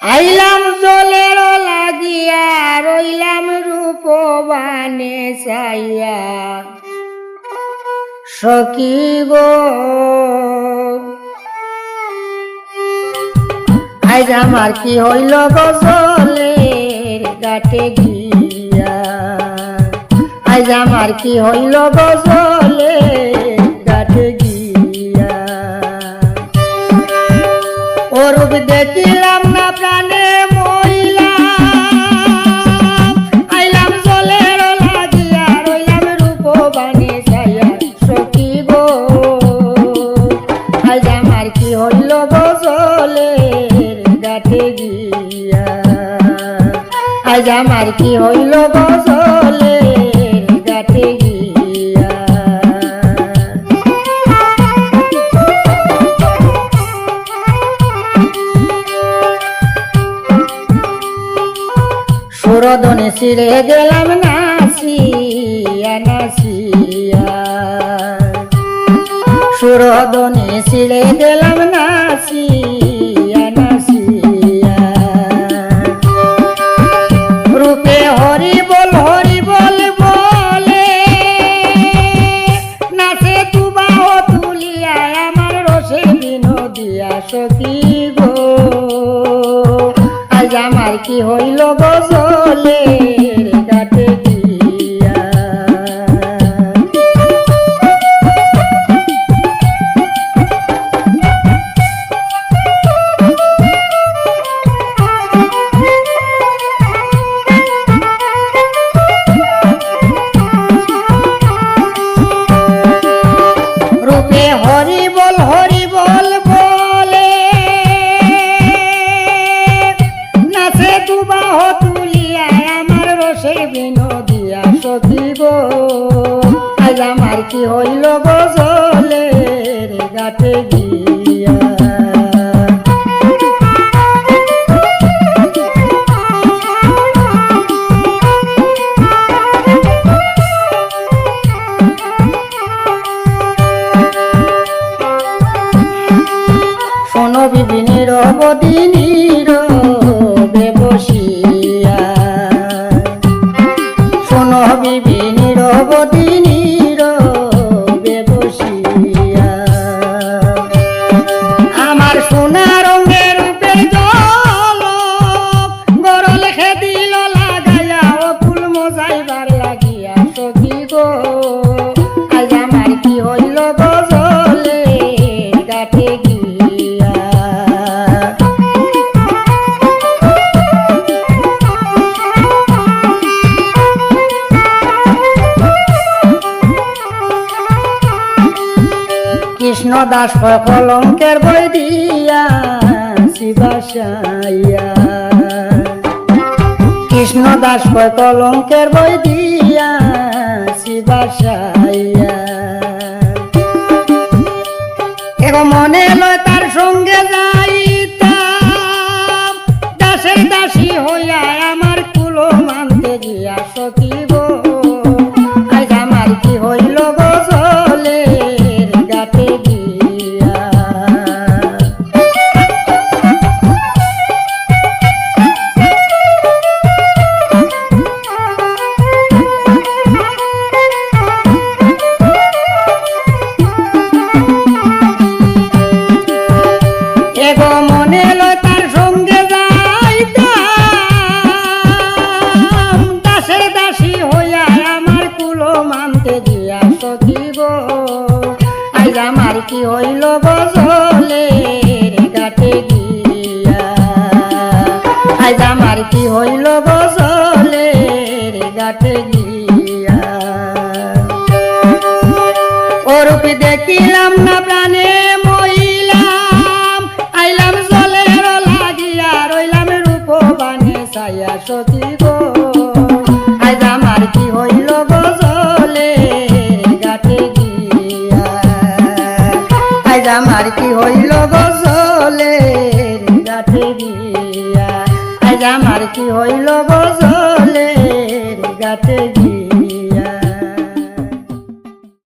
আইলাম জলের লাগিয়া রইলাম রূপবানে চাইয়া সখী গো আজ আমার কি হইল গো জলের ঘাটে গিয়া আজ আমার কি হইল গো জলের ঘাটে গিয়া ওরূপ দেখিলাম না প্রাণে মইলাম আইলাম জলের লাগিয়া রইলাম রূপবানে চাইয়া সখী গো আজ আমার কি হইল গো জলের ঘাটে গিয়া আজ আমার কি হইল গো জলের ঘাটে গিয়া সুরদনে ছিড়ে গেলাম নাচিয়া নাচিয়া সুরদনে ছিড়ে গেলাম নাচিয়া নাচিয়া রূপে হরি বল বলে নাচে তুবাহ তুলিয়া আমার রসে বিনোদিয়া সখী গো আজ আমার কি হইল গো জলের ঘাটে গিয়া রূপে হরি বল বলে নাচে দুবাহ তুলিয়া আমার রসে বিনোদিয়া সখী গো আজ আমার কি হইল গো জলের ঘাটে গিয়া শোনো বিপিনের বদিনীর বসিয়া শোনো বিপিনের বদিনীর বসিয়া আমার সোনা রঙের রূপের জল গরল খেদিল লাগাইয়া ও ফুল মজাইবার লাগিয়া সখী গো আজ আমার কি হইল গো জলের ঘাটে গিয়া কৃষ্ণ দাস কলঙ্কের বই দিয়া শিবাশাইয়া কৃষ্ণ দাস কলঙ্কের বই দিয়া শিবাশাইয়া এগো মনে লয় তার সঙ্গে যাইতাম দাসের দাসী হইয়া আমার কুলো মানতে গিয়া সখী গো আজ আমার কি হইল গো জলের ঘাটে গিয়া এগো মনে লয় তার সঙ্গে যাইতাম দাসের দাসী হইয়া আমার কুলো মানতে গিয়া সখী গো আজ আমার কি হইল গো জলের ঘাটে গিয়া আজ আমার কি হইল গো জলের ঘাটে গিয়া ওরূপ দেখিলাম না প্রাণে মইলাম আইলাম জলের লাগিয়া রইলাম রূপবানে চাইয়া সখী গো আজ আমার কি হইল গো জলের ঘাটে গিয়া আজ আমার কি হইল গো জলের ঘাটে গিয়া আজ আমার কি হইল গো জলের ঘাটে